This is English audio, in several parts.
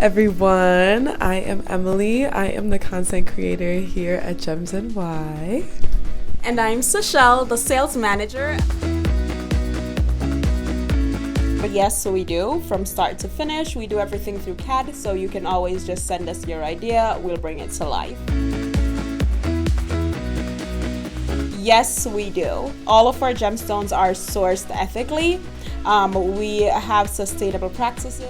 everyone. I am Emily. I am the content creator here at GemsNY. And I'm Sashelle, the sales manager. Yes, we do. From start to finish, we do everything through CAD, so you can always just send us your idea. We'll bring it to life. Yes, we do. All of our gemstones are sourced ethically. We have sustainable practices.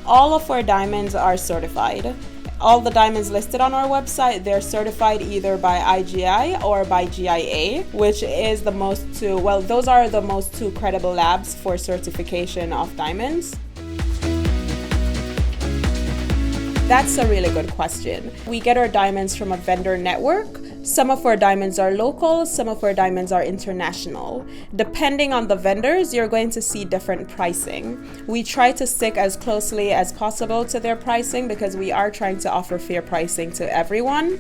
All of our diamonds are certified. All the diamonds listed on our website, they're certified either by IGI or by GIA, which is those are the most two credible labs for certification of diamonds. That's a really good question. We get our diamonds from a vendor network. Some of our diamonds are local, some of our diamonds are international. Depending on the vendors, you're going to see different pricing. We try to stick as closely as possible to their pricing because we are trying to offer fair pricing to everyone.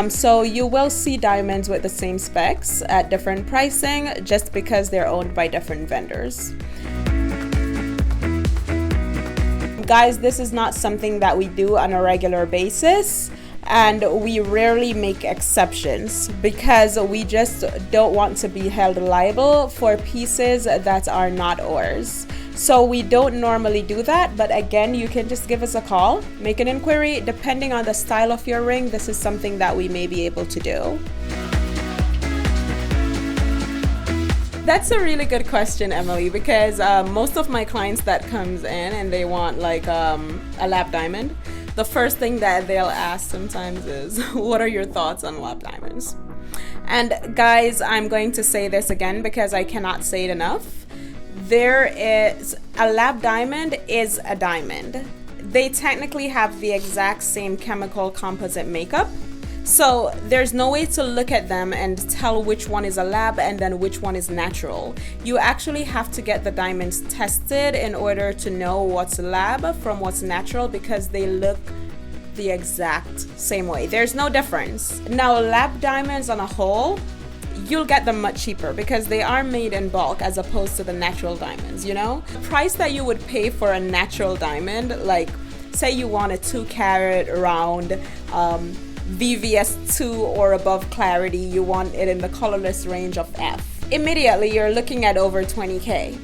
So you will see diamonds with the same specs at different pricing just because they're owned by different vendors. Guys, this is not something that we do on a regular basis, and we rarely make exceptions because we just don't want to be held liable for pieces that are not ours. So we don't normally do that, but again, you can just give us a call, make an inquiry. Depending on the style of your ring, this is something that we may be able to do. That's a really good question, Emily, because most of my clients that comes in and they want like a lab diamond, the first thing that they'll ask sometimes is, what are your thoughts on lab diamonds? And guys, I'm going to say this again because I cannot say it enough. A lab diamond is a diamond. They technically have the exact same chemical composite makeup. So there's no way to look at them and tell which one is a lab and then which one is natural. You actually have to get the diamonds tested in order to know what's lab from what's natural because they look the exact same way. There's no difference. Now, lab diamonds on a whole, you'll get them much cheaper because they are made in bulk as opposed to the natural diamonds, you know? The price that you would pay for a natural diamond, like say you want a 2-carat round, VVS2 or above clarity, you want it in the colorless range of F. Immediately, you're looking at over 20K.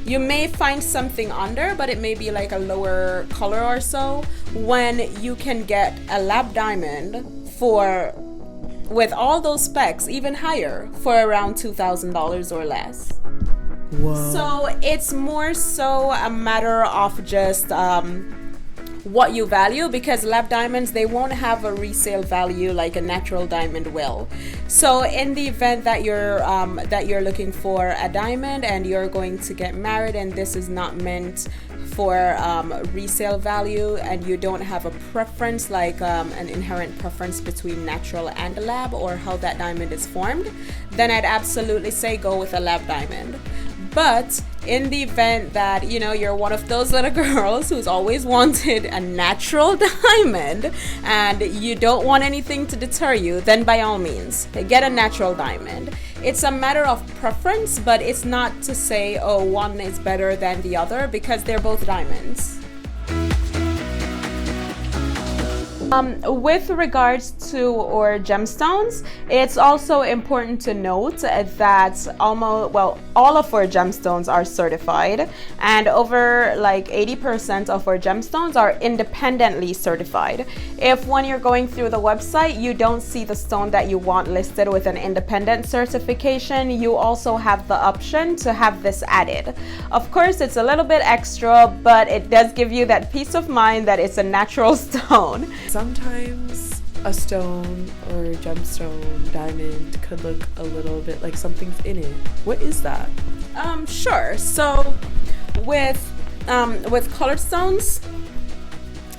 You may find something under, but it may be like a lower color or so, when you can get a lab diamond with all those specs, even higher, for around $2,000 or less. Whoa. So it's more so a matter of just what you value, because lab diamonds, they won't have a resale value like a natural diamond will. So in the event that you're looking for a diamond and you're going to get married and this is not meant for resale value, and you don't have a preference, like an inherent preference between natural and a lab or how that diamond is formed, then I'd absolutely say go with a lab diamond. But in the event that, you know, you're one of those little girls who's always wanted a natural diamond and you don't want anything to deter you, then by all means, get a natural diamond. It's a matter of preference, but it's not to say, oh, one is better than the other, because they're both diamonds. With regards to our gemstones, it's also important to note that all of our gemstones are certified, and over like 80% of our gemstones are independently certified. If when you're going through the website, you don't see the stone that you want listed with an independent certification, you also have the option to have this added. Of course, it's a little bit extra, but it does give you that peace of mind that it's a natural stone. Sometimes a stone or gemstone diamond could look a little bit like something's in it. What is that? Sure. So with colored stones,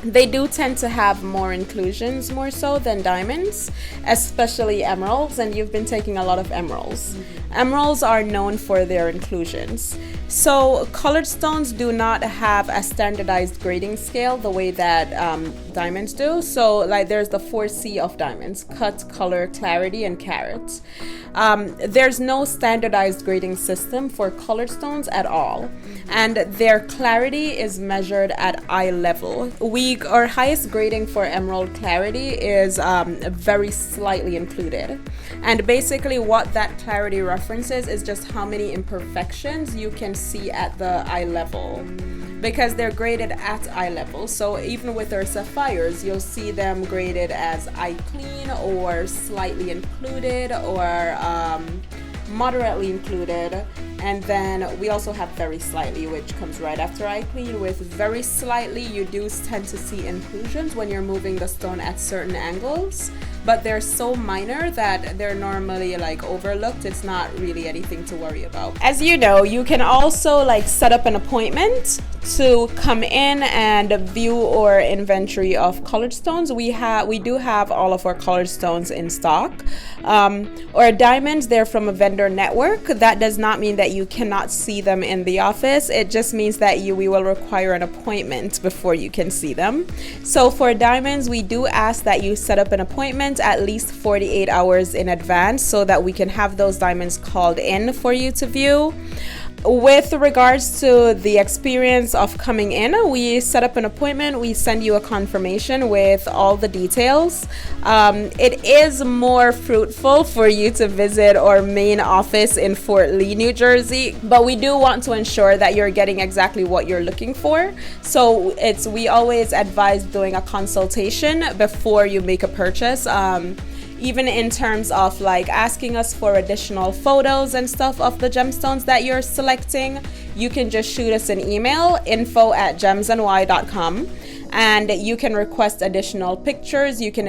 they do tend to have more inclusions more so than diamonds, especially emeralds, and you've been taking a lot of emeralds. emeralds are known for their inclusions. So colored stones do not have a standardized grading scale the way that diamonds do. So like there's the 4C of diamonds: cut, color, clarity, and carat. There's no standardized grading system for colored stones at all, and their clarity is measured at eye level. Our highest grading for emerald clarity is very slightly included, and basically what that clarity references is just how many imperfections you can see at the eye level, because they're graded at eye level. So even with our sapphires, you'll see them graded as eye clean or slightly included or moderately included. And then we also have very slightly, which comes right after eye clean. With very slightly, you do tend to see inclusions when you're moving the stone at certain angles, but they're so minor that they're normally like overlooked. It's not really anything to worry about. As you know, you can also like set up an appointment to come in and view our inventory of colored stones. We do have all of our colored stones in stock. Or diamonds, they're from a vendor network. That does not mean that you cannot see them in the office. It just means that we will require an appointment before you can see them. So for diamonds, we do ask that you set up an appointment at least 48 hours in advance so that we can have those diamonds called in for you to view. With regards to the experience of coming in, we set up an appointment, we send you a confirmation with all the details. It is more fruitful for you to visit our main office in Fort Lee, New Jersey, but we do want to ensure that you're getting exactly what you're looking for. So we always advise doing a consultation before you make a purchase. Even in terms of like asking us for additional photos and stuff of the gemstones that you're selecting, you can just shoot us an email, info@gemsny.com, and you can request additional pictures. You can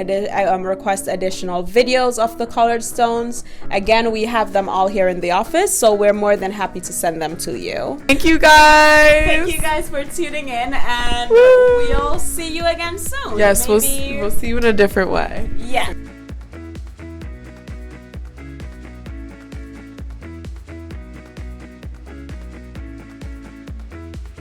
request additional videos of the colored stones. Again, we have them all here in the office, so we're more than happy to send them to you. Thank you guys. Thank you guys for tuning in, and we'll see you again soon. Yes, we'll see you in a different way. Yeah.